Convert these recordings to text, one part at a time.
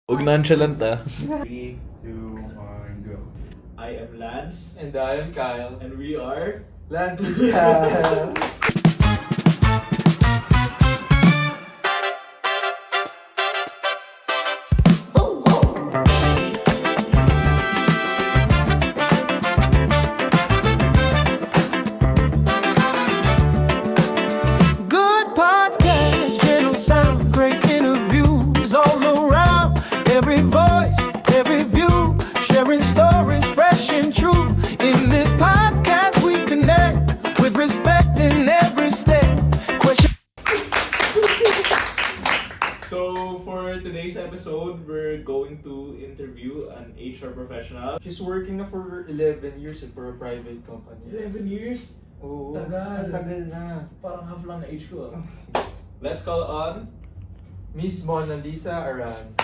Huwag nonchalant ah. 3, 2, 1, go. I am Lance, And I am Kyle. and we are... Lance and Kyle. Good podcast, gentle sound, great interviews all around. Every voice, every view, sharing stories fresh and true. In this podcast, we connect with respect in every step. Question. So, for today's episode, we're going to interview an HR professional. She's working na for 11 years for a private company. 11 years? Oo. Tagal. Ang tagal na. Parang half lang na age ko ah. Let's call on... Miss Mona Lisa Aranz.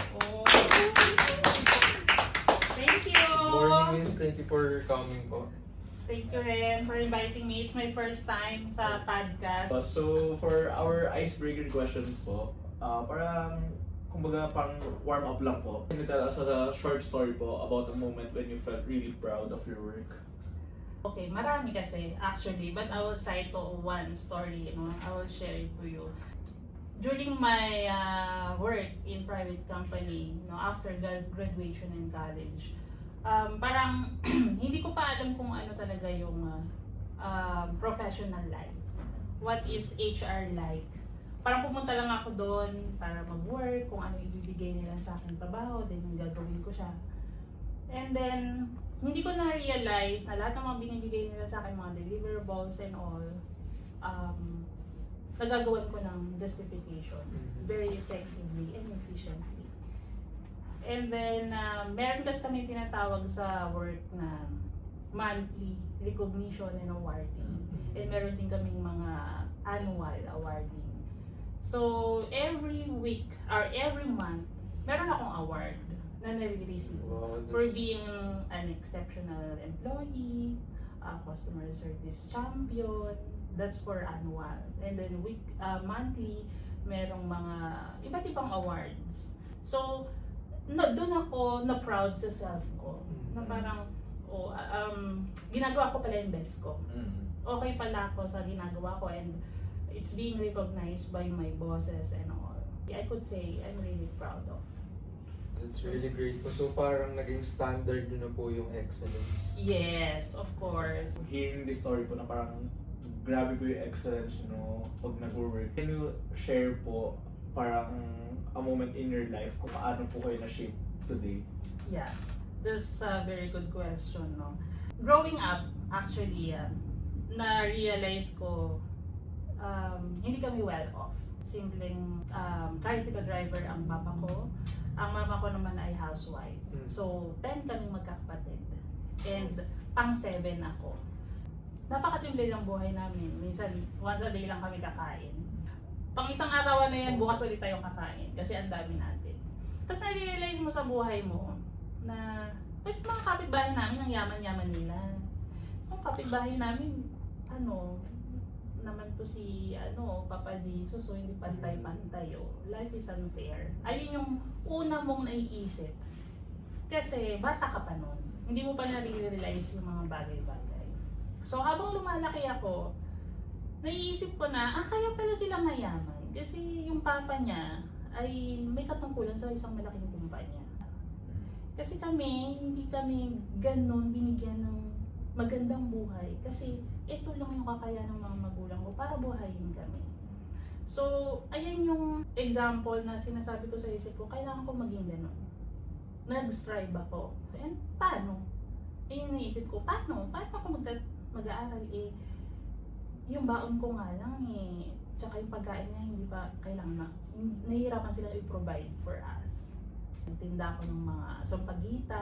Thank you. Morning, Miss. Thank you for coming po. Thank you rin for inviting me. It's my first time sa podcast. So, for our icebreaker question po, parang, kumbaga, parang warm up lang po. Can you tell us a short story po about a moment when you felt really proud of your work? Okay, marami kasi actually, but I will cite one story, I will share it to you. During my work in private company, after graduation in college, parang hindi ko pa alam kung ano talaga yung professional life. What is HR like? Parang pumunta lang ako doon para mag-work, kung ano ibibigay nila sa akin trabaho, then gagawin ko siya. And then, hindi ko na-realize na lahat ng mga binibigay nila sa akin, mga deliverables and all, nagagawan ko ng justification very effectively and efficiently. And then, meron kasi kami tinatawag sa work na monthly recognition and awarding. And meron din kaming mga annual awarding. So, every week or every month, meron akong award na nare-receive Wow, for that's- being an exceptional employee, customer service champion. That's for annual. And then monthly, merong mga iba't ibang awards. So, doon ako na proud sa self ko. Na parang, ginagawa ko pala yung best ko. Okay pala ako sa ginagawa ko and it's being recognized by my bosses and all. I could say I'm really proud of. That's really great po. So parang naging standard nyo na po yung excellence. Yes, of course. Hearing this story po na parang grabe po yung excellence, pag nag-work. Can you share po parang a moment in your life kung paano po kayo na-shape today? Yeah, this is a very good question, Growing up, actually, na-realize ko, hindi kami well off. Simpleng tricycle driver ang papa ko. Ang mama ko naman ay housewife. So, 10 kami magkakapatid. And pang-7 ako. Napakasimple lang buhay namin. Minsan, once a day lang kami kakain. Pang isang arawan na yan, bukas ulit tayong kakain. Kasi ang dami natin. Tapos na-realize mo sa buhay mo na mga kapitbahay namin, ang yaman-yaman nila. So, ang kapitbahay namin, naman to si Papa Jesus, so hindi pantay-pantay. Life is unfair. Ayun yung una mong naiisip. Kasi bata ka pa nun. Hindi mo pa nare-realize yung mga bagay-bagay. So habang lumalaki ako, naiisip ko na, kaya pala sila mayaman. Kasi yung papa niya ay may katungkulan sa isang malaking kumpanya. Kasi kami, hindi kami ganun binigyan ng magandang buhay. Kasi ito lang yung kakayahan ng mga magulang ko para buhayin kami. So, ayan yung example na sinasabi ko sa isip ko, kailangan ko maging ganun. Nag-strive ako. And paano? Yung naisip ko, paano? Paano ako mag-aaral? Yung baon ko nga lang tsaka yung pagkain niya hindi pa kailangan nahihirapan sila i-provide for us. Nagtinda ako ng mga sampagita,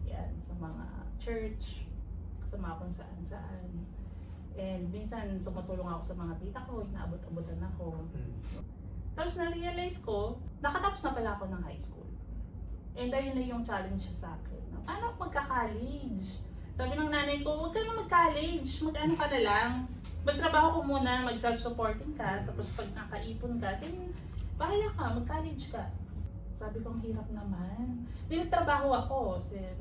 yan, sa mga church, sa mga kung saan-saan. And minsan tumutulong ako sa mga tita ko, inaabot-abotan ako. Tapos na-realize ko, nakatapos na pala ako ng high school. And ayun na yung challenge sa akin. Paano ako magka-college? Sabi ng nanay ko, huwag ka na mag-college, mag-ano ka na lang. Magtrabaho ko muna, mag-self-supporting ka, tapos pag nakaipon ka, then bahala ka, mag-college ka. Sabi ko, ang hirap naman. Nagtrabaho ako.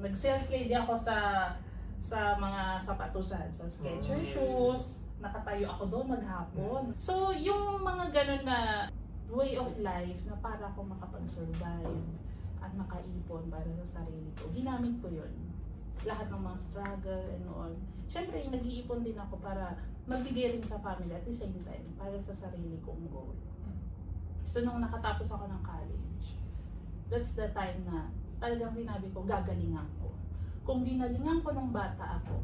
Nag-sales lady ako sa mga sapatusan. So, Skechers shoes. Nakatayo ako doon maghapon. So, yung mga ganun na way of life na para ako makapag-survive at makaipon para sa sarili ko, ginamit ko yun. Lahat ng mga struggle and all. Siyempre, nag-iipon din ako para magbigay rin sa family at the same time para sa sarili kong goal. So, nung nakatapos ako ng college, that's the time na talagang sinabi ko, gagalingan ko. Kung ginalingan ko nung bata ako,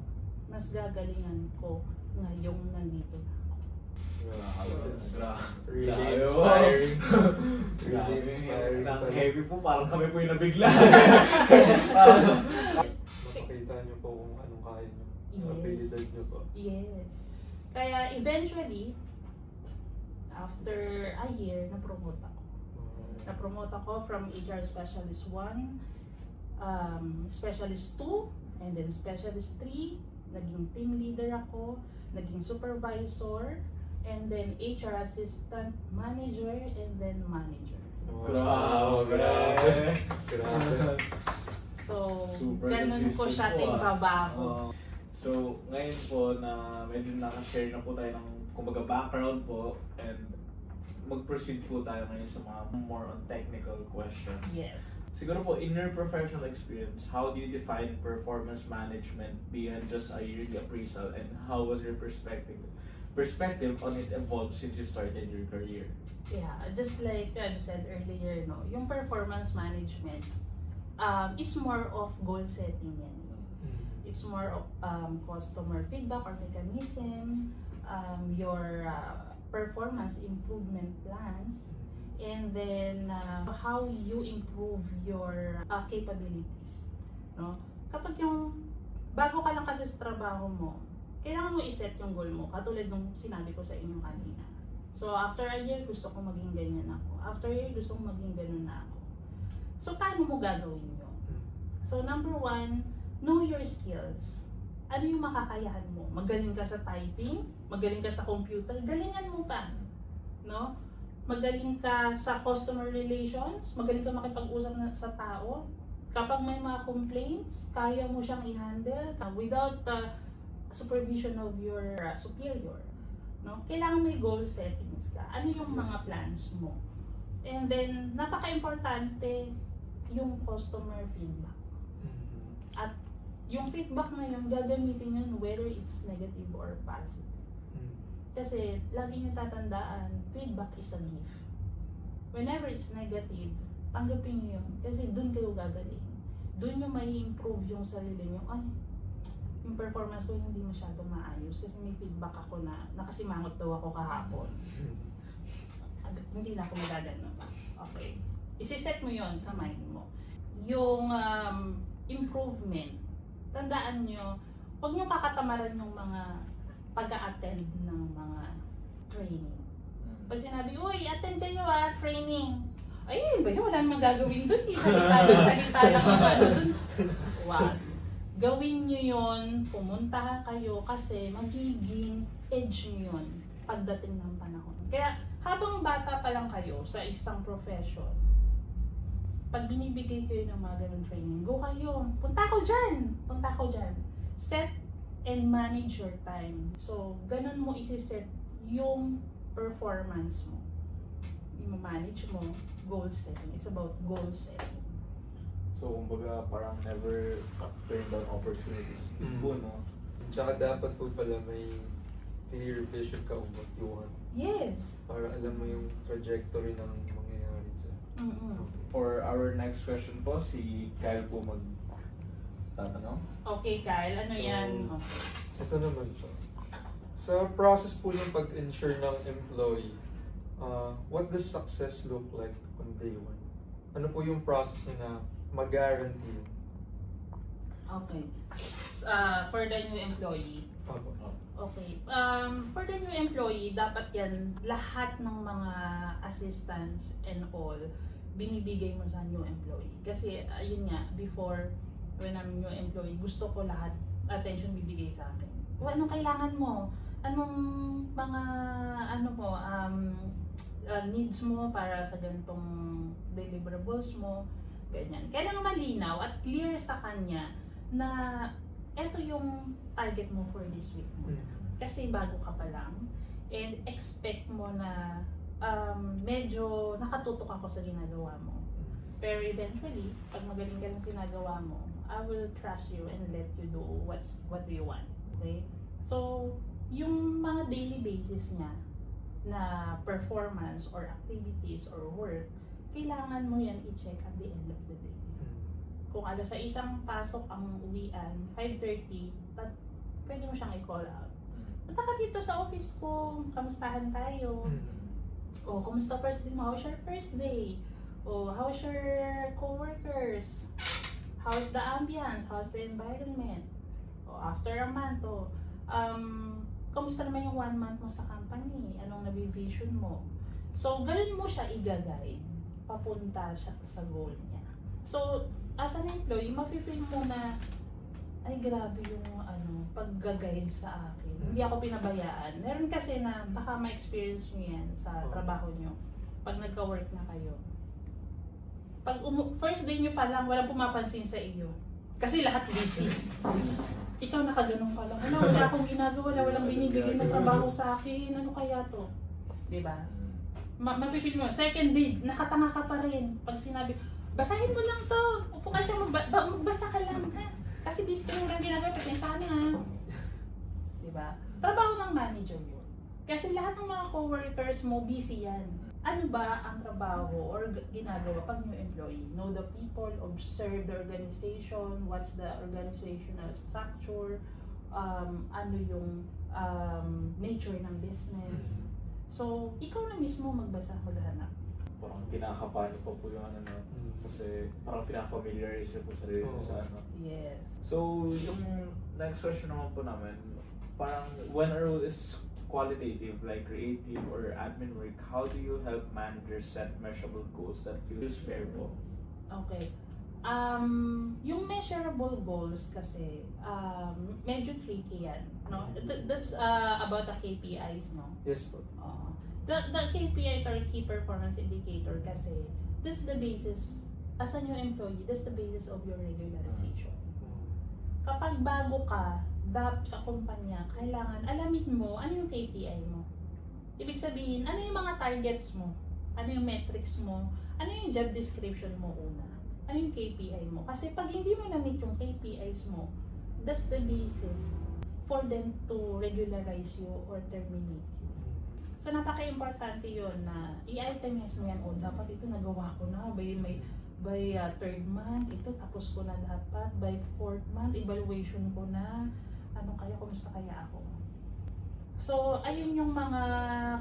mas gagalingan ko ngayong nandito na ako. Really inspiring. Really Grabe. inspiring. Ang heavy po, parang kami po yung nabigla. Makakita niyo po kung anong kaya niyo. Yes. Abilidad niyo po. Yes. Kaya eventually, after a year, na-promote ako. Na-promote ako from HR Specialist 1, Specialist 2, and then Specialist 3. Naging team leader ako, naging supervisor, and then HR Assistant Manager, and then Manager. Grabe. Grabe. So, Super ganun ko consistent siya po, tinrabaho. So, ngayon po na medyo nakashare na po tayo ng kumbaga background po and mag-proceed po tayo ngayon sa mga more on technical questions. Yes. Siguro po, in your professional experience, how do you define performance management beyond just a yearly appraisal, and how was your perspective on it evolved since you started your career? Yeah, just like I've said earlier, no, yung performance management is more of goal setting yan. It's more of customer feedback or mechanism, your performance improvement plans, and then how you improve your capabilities. No? Kapag yung bago ka lang kasi sa trabaho mo, kailangan mo i-set yung goal mo, katulad nung sinabi ko sa inyo kanina. So after a year, gusto ko maging ganyan ako. After a year, gusto ko maging ganun na ako. So paano mo gagawin yun? So number 1, know your skills. Ano yung makakayahan mo? Magaling ka sa typing, magaling ka sa computer, galingan mo pa. No? Magaling ka sa customer relations, magaling ka makipag-usap sa tao. Kapag may mga complaints, kaya mo siyang i-handle without the supervision of your superior. No? Kailangan may goal settings ka. Ano yung mga plans mo? And then, napaka-importante yung customer feedback. At yung feedback na yun, gagamitin yun whether it's negative or positive. Kasi lagi niyo tatandaan, feedback is a gift. Whenever it's negative, tanggapin niyo yun. Kasi dun kayo gagaling. Dun yung may improve yung sarili niyo. Ay, yung performance ko hindi masyadong maayos. Kasi may feedback ako na nakasimangot daw ako kahapon. Hindi na ako magagano. Okay. Isiset mo yon sa mind mo. Yung improvement, tandaan nyo, huwag nyo kakatamaran yung mga pag-a-attend ng mga training. Pag sinabi, uy, attend kayo training. Ay, ba yun? Wala namang gagawin doon. Salita lang ang ano doon. Wag. Gawin nyo yun, pumunta kayo kasi magiging edge nyo yun pagdating ng panahon. Kaya habang bata pa lang kayo sa isang profession, pag binibigay kayo ng mga ganun training, go kayo. Punta ko dyan. Set and manage your time. So, ganun mo isi-set yung performance mo. I-manage mo, goal setting. It's about goal setting. So, kumbaga parang never turn down opportunities po, no? Tsaka dapat po pala may clear vision ka on what you want. Yes. Para alam mo yung trajectory ng mangyayari sa. For our next question po, si Kyle po magtatanong. Okay, Kyle. Ano So, yan? Ito naman siya. Sa process po ng pag-ensure ng employee, what does success look like on day 1? Ano po yung process niya na mag-guarantee? Okay. For the new employee. Okay. For the new employee, dapat yan, lahat ng mga assistants and all, binibigay mo sa new employee. Kasi, ayun nga, before, when I'm new employee, gusto ko lahat attention bibigay sa akin. O, anong kailangan mo? Anong mga, needs mo para sa ganitong deliverables mo, ganyan. Kailangan malinaw at clear sa kanya na eto yung target mo for this week mo. Kasi bago ka pa lang and expect mo na medyo nakatutok ako sa ginagawa mo. Pero eventually, pag magaling ka sa ginagawa mo, I will trust you and let you do what do you want. Okay? So, yung mga daily basis niya na performance or activities or work, kailangan mo yan i-check at the end of the day. Kung alas sa isang pasok ang uwian, 5:30, pwede mo siyang i-call out. Punta ka dito sa office ko, kamustahan tayo? O, kumusta first day mo? How's your first day? O, how's your co-workers? How's the ambience? How's the environment? O, after a month, kamusta naman yung 1 month mo sa company? Anong nabivision mo? So, ganun mo siya i-guide papunta siya sa goal niya. So, as an employee, mafe-feel mo na ay grabe yung pag-guide sa akin. Hindi ako pinabayaan. Meron kasi na baka ma-experience nyo yan sa trabaho nyo pag nagka-work na kayo. Pag first day nyo pa lang, walang pumapansin sa iyo. Kasi lahat busy. Ikaw nakaganong ka lang. Wala akong ginagawa, walang binibigay na trabaho sa akin. Ano kaya to? Diba? Mapipil mo. Second day, nakatanga ka pa rin. Pag sinabi, basahin mo lang to. Upo ka siya, magbasa ka lang. Ha? Kasi busy ka lang ginagawa, pasensya na. Diba? Trabaho ng manager yun. Kasi lahat ng mga coworkers mo, busy yan. Ano ba ang trabaho or ginagawa pag new employee? Know the people, observe the organization, what's the organizational structure, ano yung nature ng business. So, ikaw na mismo magbasa, maghanap. Parang kinakabahan pa po yung kasi parang pinaka-familiarize po sa sarili mo sa Yes. So, yung next question naman po namin, parang when a role is qualitative like creative or admin work, how do you help managers set measurable goals that feels fair po? Okay. Yung measurable goals kasi, medyo tricky yan, no? That's about the KPIs, no? Yes po. The KPIs are key performance indicator kasi that's the basis, as a new employee, that's the basis of your regularization. Kapag bago ka, sa kumpanya, kailangan alamin mo ano yung KPI mo. Ibig sabihin, ano yung mga targets mo? Ano yung metrics mo? Ano yung job description mo una? Ano yung KPI mo? Kasi pag hindi mo na-meet yung KPIs mo, that's the basis for them to regularize you or terminate you. So napaka-importante yun na i-itemize mo yan, dapat ito nagawa ko na, by third month, ito tapos ko na dapat, by fourth month, evaluation ko na, kumusta kaya ako? So, ayun yung mga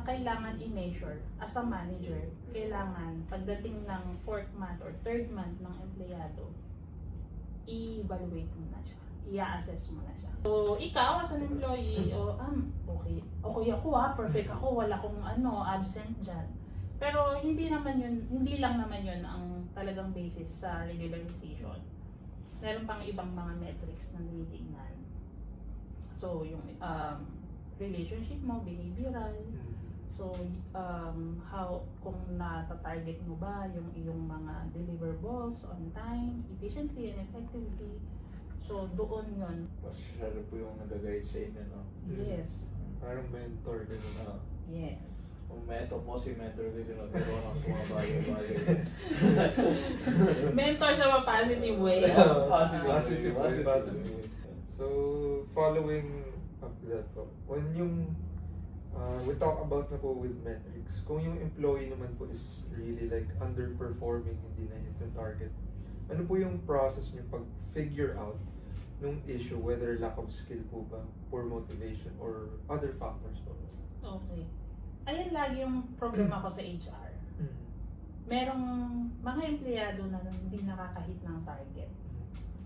kailangan i-measure as a manager. Kailangan, pagdating ng fourth month or third month ng empleyado, i-evaluate mo na siya. I-assess mo na siya. So, ikaw as an employee, okay ako perfect ako, wala akong absent dyan. Pero hindi lang naman yun ang talagang basis sa regularization. Meron pang ibang mga metrics na tinitingnan. So, yung relationship mo, behavioral. So, kung nata-target mo ba yung iyong mga deliverables on time, efficiently and effectively. So, doon yun. Masyado po yung nag-guide sa inyo, no? Yes. Parang mentor din na. Yes. Kung mentor po si mentor dito na pero ako sumabayo-bayo. Mentor sa mga positive way. Positive. Positive. So, following up that po, when we talk about na po with metrics, kung yung employee naman po is really like underperforming, hindi na hit yung target, ano po yung process niyo pag figure out nung issue, whether lack of skill po ba, poor motivation, or other factors po? Okay. Ayan lagi yung problema ko sa HR. Merong mga empleyado na hindi nakakahit ng target.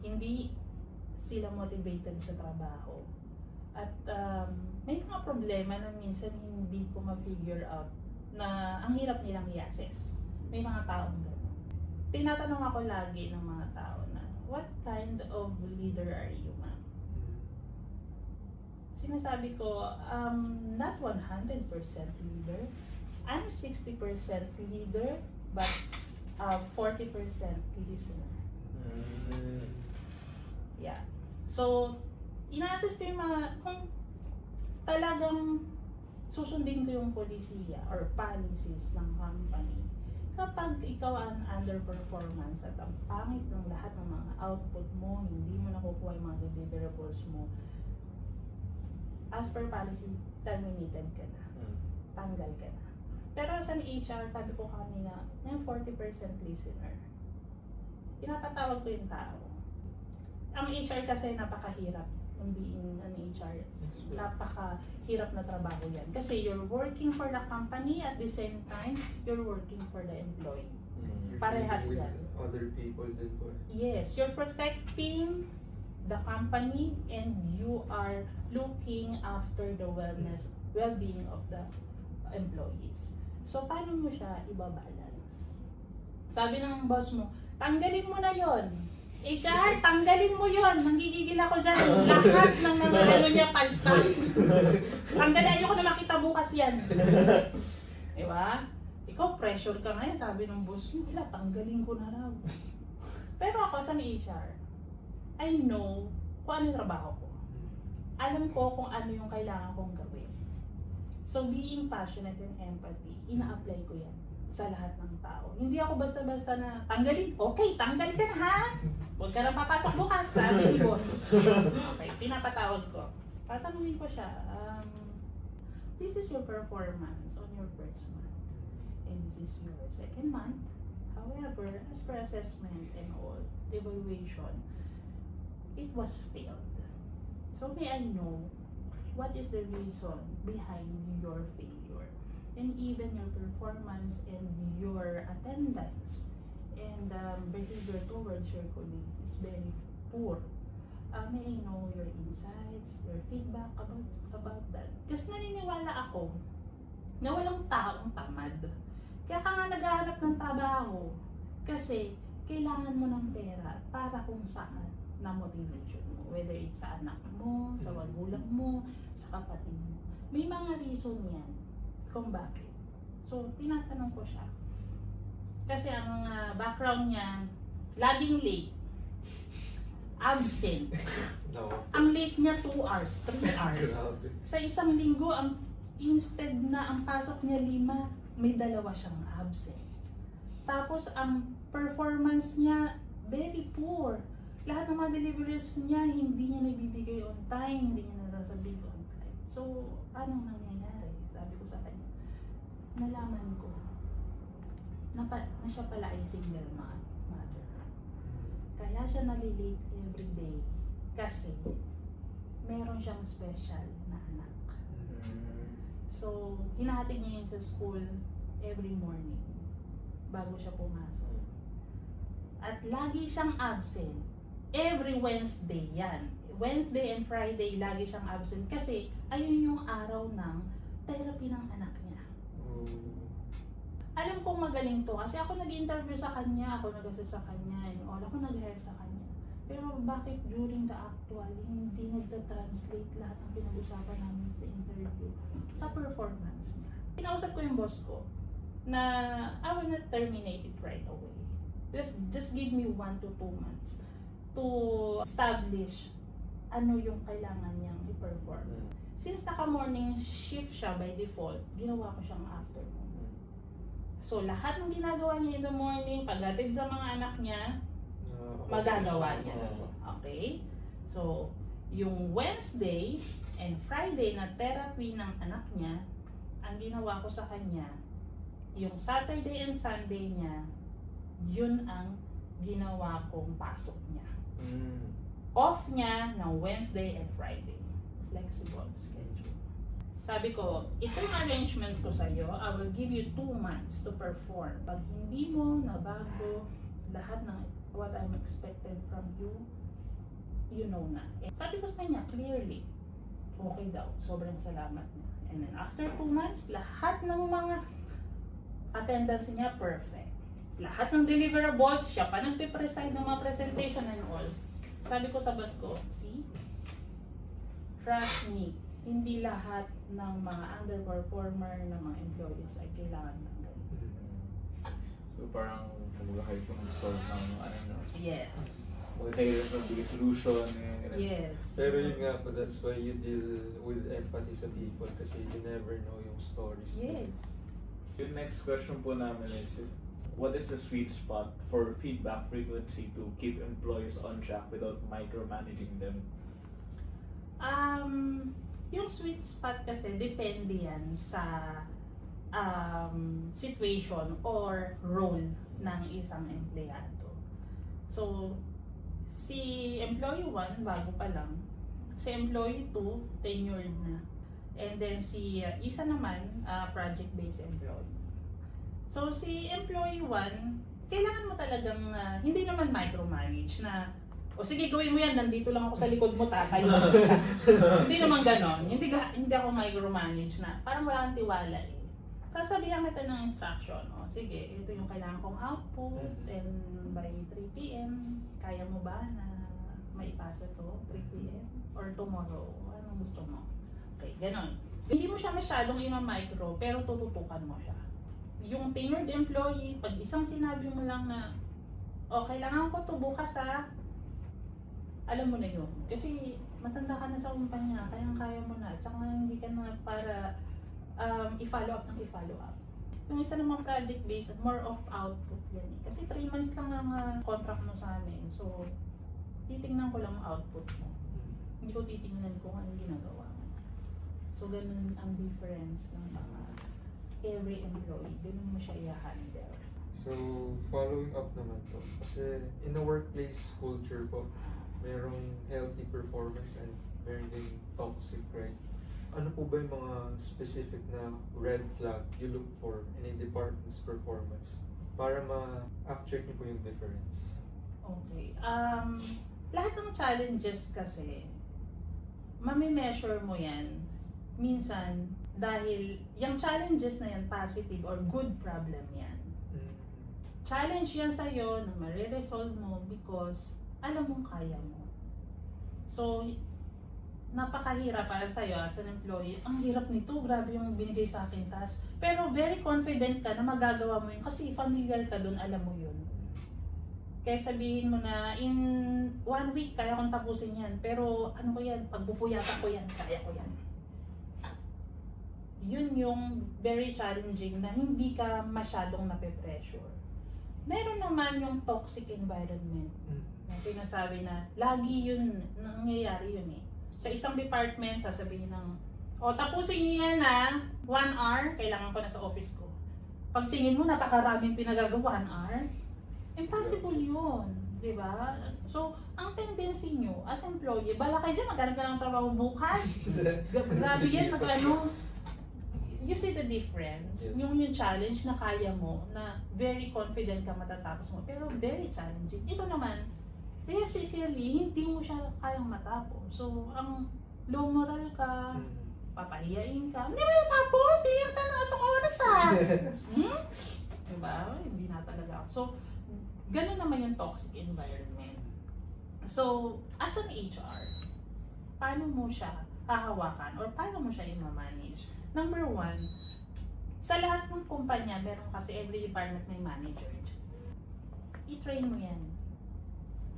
Hindi sila motivated sa trabaho. At may mga problema na minsan hindi ko ma-figure out na ang hirap nilang i-assess. May mga taong gano'n. Tinatanong ako lagi ng mga tao na, what kind of leader are you, ma'am? Sinasabi ko, not 100% leader. I'm 60% leader, but 40% listener. Yeah. So, ina-assess ko yung mga, kung talagang susundin ko yung polisiya or policies ng company, kapag ikaw ang underperformance at ang pangit ng lahat ng mga output mo, hindi mo nakukuha yung mga deliverables mo, as per policy, terminated ka na. Tanggal ka na. Pero sa HR, sabi ko kanina, yung 40% listener. Pinapatawag ko yung tao. Ang HR kasi napakahirap ng being an HR. Napakahirap na trabaho yan. Kasi you're working for the company at the same time, you're working for the employee. You're Parehas dealing yan. with other people din po. Yes, you're protecting the company and you are looking after the well-being of the employees. So, paano mo siya ibabalance? Sabi ng boss mo, tanggalin mo na yon. HR, tanggalin mo yon. Nanggigigil ako dyan. Lahat ng mga ano niya, palpak. Tanggalin, ayoko na makita bukas yan. Diba? Ikaw, pressure ka ngayon. Sabi ng boss mo, wala, tanggalin ko na raw. Pero ako sa HR, I know kung ano yung trabaho ko. Alam ko kung ano yung kailangan kong gawin. So, being passionate and empathy, ina-apply ko yan sa lahat ng tao. Hindi ako basta-basta na, tanggalin, okay, tanggalin ka na ha? Huwag ka na papasok bukas, sabi ni boss. Okay, pinapatawag ko. Tatanungin ko siya, this is your performance on your first month. And this is your second month. However, as per assessment and all, evaluation, it was failed. So may I know what is the reason behind your failure, and even your performance and your attendance and behavior towards your colleagues is very poor. May I know your insights, your feedback about that? Kasi naniniwala ako na walang taong tamad. Kaya ka nga naghahanap ng trabaho kasi kailangan mo ng pera para kung saan na motivation mo. Whether it's sa anak mo, sa magulang mo, sa kapatid mo. May mga reason yan kung bakit. So, tinatanong ko siya. Kasi ang background niya, laging late. Absent. No. Ang late niya 2 hours, 3 hours. Grabe. Sa isang linggo, instead na ang pasok niya 5, may 2 siyang absent. Tapos, ang performance niya, very poor. Lahat ng mga deliveries niya, hindi niya nabibigay on time, hindi niya nasasabihin on time. So, anong nangyayari? Sabi ko sa kanya, nalaman ko na siya pala ay single mother. Kaya siya nalilate every day kasi meron siyang special na anak. So, hinahatid niya yun sa school every morning bago siya pumasok. At lagi siyang absent. Every Wednesday yan. Wednesday and Friday, lagi siyang absent kasi ayun yung araw ng therapy ng anak niya. Alam kong magaling to kasi ako nag-interview sa kanya, ako nag-assess sa kanya, and all, ako nag-hire sa kanya. Pero bakit during the actual, hindi nagta-translate lahat ng pinag-usapan namin sa interview sa performance niya? Kinausap ko yung boss ko na I will not terminate it right away. Just give me 1 to 2 months to establish ano yung kailangan niyang i-perform. Since naka-morning shift siya by default, ginawa ko siyang afternoon. So, lahat ng ginagawa niya in the morning, pagdating sa mga anak niya, magagawa niya. Okay? So, yung Wednesday and Friday na therapy ng anak niya, ang ginawa ko sa kanya, yung Saturday and Sunday niya, yun ang ginawa kong pasok niya. Off niya ng Wednesday and Friday. Flexible schedule. Sabi ko, itong arrangement ko sa'yo, I will give you 2 months to perform. Pag hindi mo nabago lahat ng what I'm expected from you, you know na. And sabi ko sa kanya, clearly, okay daw. Sobrang salamat niya. And then after 2 months, lahat ng mga attendance niya perfect. Lahat ng deliverables, siya pa nagpe-preside ng mga presentation and all. Sabi ko sa boss ko, see? Trust me. hindi lahat ng mga underperformer ng mga employees ay kailangan tanggalin. So parang kumbaga kayo po nag-solve ng ano no? Yes. Huwag kayo rin ng solution. Ganyan. Yes. Pero yun nga po, that's why you deal with empathy sa people kasi you never know yung stories. Yes. Yung next question po namin is, what is the sweet spot for feedback frequency to keep employees on track without micromanaging them? Yung sweet spot kasi depende yan sa situation or role ng isang empleyado. So, si employee 1, bago pa lang. Si employee 2, tenured na. And then si isa naman, project-based employee. So, si employee 1, kailangan mo talagang, hindi naman micromanage na, o sige, gawin mo yan, nandito lang ako sa likod mo, tatayo. Hindi naman ganon. Hindi ako micromanage na, parang wala kang tiwala eh. Sasabihan kita ng instruction, o sige, ito yung kailangan kong output, and by 3 p.m., kaya mo ba na maipasa to 3 p.m. or tomorrow? Anong gusto mo? Okay, ganon. Hindi mo siya masyadong ima-micro, pero tututukan mo siya. Yung tenured employee, pag isang sinabi mo lang na, o kailangan ko to bukas alam mo na yun. Kasi matanda ka na sa kumpanya, kaya mo na. Tsaka hindi ka na para i-follow up ng i-follow up. Yung isa namang project-based, more of output yan eh. Kasi 3 months lang ang contract mo sa amin. So, titingnan ko lang ang output mo. Hindi ko titingnan kung anong ginagawa mo. So, ganun ang difference ng mga every employee. Ganun mo siya i-handle. So, following up naman to. Kasi in a workplace culture po, merong healthy performance and meron din toxic, right? Ano po ba yung mga specific na red flag you look for in a department's performance para ma-check niyo po yung difference? Okay. Lahat ng challenges kasi, mami-measure mo yan minsan dahil yung challenges na yan, positive or good problem yan. Challenge yan sa'yo na mariresolve mo because alam mong kaya mo. So, napakahirap para sa'yo as an employee. Ang hirap nito, grabe yung binigay sa akin task. Pero very confident ka na magagawa mo yun kasi familiar ka dun, alam mo yun. Kaya sabihin mo na in 1 week kaya kong tapusin yan. Pero ano ko yan, pagbubuyatan ko yan, kaya ko yan. Yun yung very challenging na hindi ka masyadong nape-pressure. Meron naman yung toxic environment. Na sinasabi na lagi yun, nangyayari yun eh. Sa isang department, sasabihin ng, tapusin niyo yan 1 hour, kailangan ko na sa office ko. Pag tingin mo, napakaraming pinagagawa 1 hour, impossible yun. Diba? So, ang tendency nyo as employee, bala kayo dyan, magkaroon ka ng trabaho bukas. Grabe yan, you see the difference. Yes. Yung challenge na kaya mo, na very confident ka matatapos mo, pero very challenging. Ito naman, realistically, hindi mo siya kayang matapos. So, ang low moral ka, papahiyain ka, hindi mo yung tapos, bigyan ka na sa oras Diba? Hindi na talaga. So, ganun naman yung toxic environment. So, as an HR, paano mo siya hahawakan or paano mo siya i-manage? Number 1, sa lahat ng kumpanya, meron kasi every department may manager. I-train mo yan.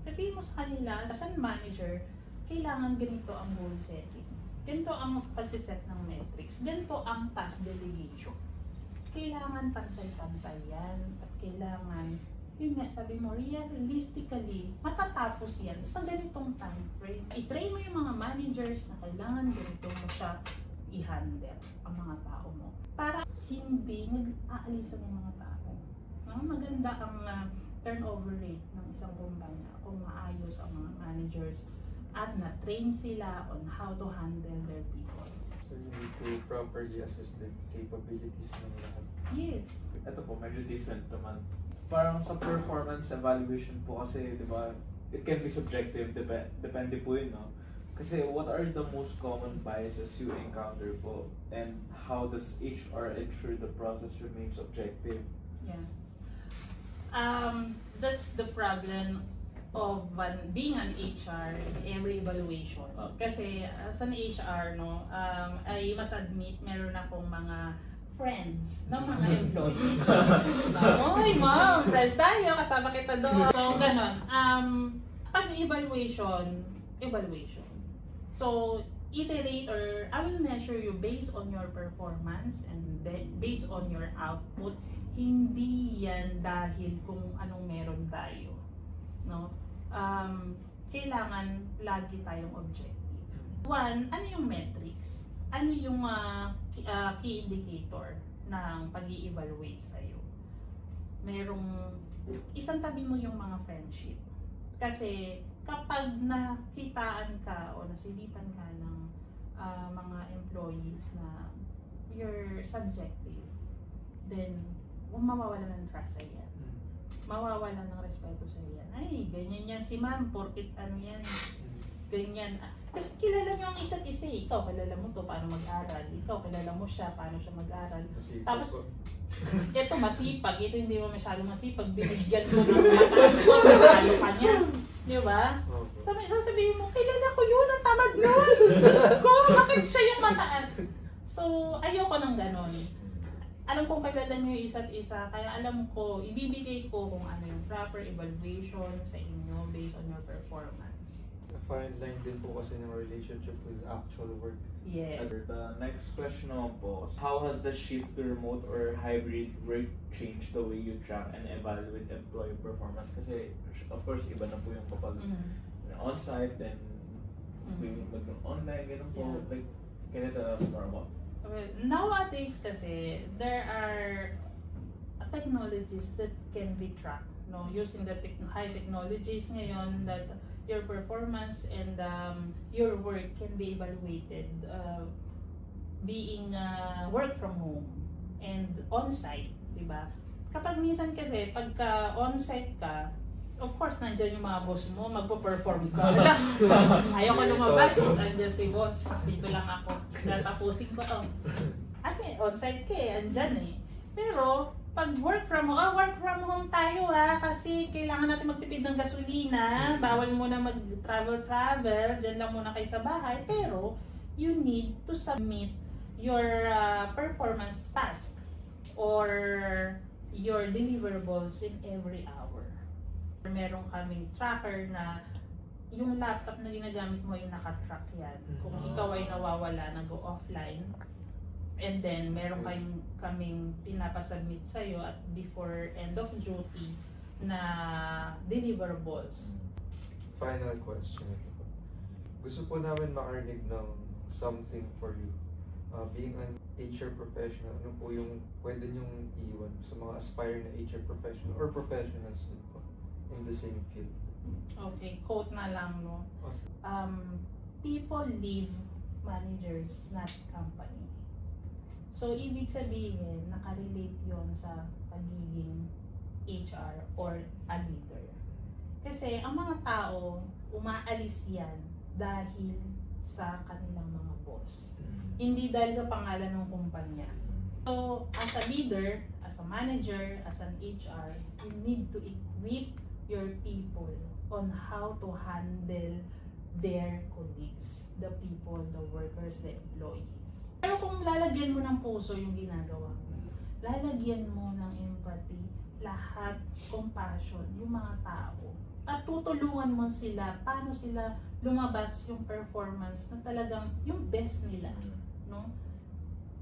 Sabihin mo sa kanila, as a manager, kailangan ganito ang goal setting. Ganito ang pagsiset ng metrics. Ganito ang task delegation. Kailangan pantay-pantay yan. At kailangan, yun nga, sabi mo, realistically, matatapos yan sa ganitong time frame. I-train mo yung mga managers na kailangan ganito mo siya i-handle ang mga tao mo. Para hindi nag-aalisan yung mga tao. Maganda ang turnover rate ng isang kumpanya kung maayos ang mga managers at na-train sila on how to handle their people. So you need to properly assess the capabilities ng lahat. Yes. Ito po, medyo different naman. Parang sa performance evaluation po kasi, di ba, it can be subjective, depende po yun, no? Kasi what are the most common biases you encounter po? And how does HR ensure the process remains objective? Yeah. That's the problem of being an HR, every evaluation. Kasi as an HR, no, I must admit, meron akong mga friends ng mga employees. Oy, ma'am, friends tayo, kasama kita doon. So, ganon. Pag evaluation. So, iterate or I will measure you based on your performance and based on your output. Hindi yan dahil kung anong meron tayo. No? Kailangan lagi tayong objective. One, ano yung metrics? Ano yung key indicator ng pag-i-evaluate sa'yo? Merong, isang tabi mo yung mga friendship. Kasi kapag nakitaan ka o nasilipan ka ng mga employees na you're subjective, then mawawala ng trust sa yan. Mawawala ng respeto sa yan. Ay, ganyan yan si ma'am, porkit ano yan, ganyan. Kasi kilala nyo ang isa't isa eh. Ikaw, kilala mo to, paano mag-aral. Ikaw, kilala mo siya, paano siya mag-aral. Tapos, ito masipag, ito hindi mo masyadong masipag, binigyan mo ng mataas mo, ano pa niya. Di ba? Sasabihin mo, kilala ko yun, ang tamad nun. Gusto ko, bakit siya yung mataas? So, ayoko ng ganon. Alam kong kilala nyo yung isa't isa, kaya alam ko, ibibigay ko kung ano yung proper evaluation sa inyo based on your performance. Sa fine line din po kasi ng relationship with actual work. Yeah. The next question naman po, how has the shift to remote or hybrid work changed the way you track and evaluate employee performance? Kasi of course, iba na po yung kapag on-site, then online, ganun po. Yeah. Like, can you tell us more about? Well, nowadays kasi, there are technologies that can be tracked. No? Using the high technologies ngayon that your performance and your work can be evaluated being work from home and on-site, diba? Kapag minsan kasi, pagka on-site ka, of course, nandyan yung mga boss mo, magpo-perform ka. Ayaw ko lumabas, andyan si boss, dito lang ako, natapusin ko to. Kasi on-site ka eh, andyan eh. Pero, pag work from home tayo kasi kailangan natin magtipid ng gasolina, bawal muna mag-travel, dyan lang muna kayo sa bahay, pero you need to submit your performance task or your deliverables in every hour. Meron kaming tracker na yung laptop na ginagamit mo yung nakatrack yan. Kung ikaw ay nawawala, nag-go offline, and then meron kaming pinapasubmit sa'yo at before end of duty na deliverables. Final question. Gusto po namin makarinig ng something for you. Being an HR professional, ano po yung pwede nyong iwan sa mga aspiring na HR professional or professionals din po in the same field? Okay, quote na lang, no? People leave managers, not company. So, ibig sabihin, nakarelate yon sa pagiging HR or a leader. Kasi ang mga tao, umaalis yan dahil sa kanilang mga boss. Hindi dahil sa pangalan ng kumpanya. So, as a leader, as a manager, as an HR, you need to equip your people on how to handle their colleagues, the people, the workers, the employees. Pero kung lalagyan mo ng puso yung ginagawa mo, lalagyan mo ng empathy, lahat, compassion, yung mga tao, at tutulungan mo sila, paano sila lumabas yung performance na talagang yung best nila, no?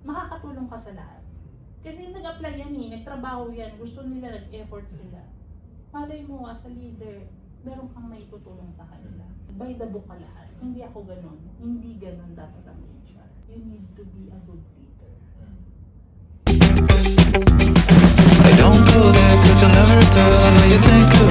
Makakatulong ka sa lahat. Kasi nag-apply yan nagtrabaho yan, gusto nila, nag-effort sila. Malay mo, as a leader, meron kang may tutulong sa kanila. By the book ka lahat. Hindi ako ganun. Hindi ganun dapat ang HR. You need to be a good leader. I don't go there 'cause you'll never tell. I know you think of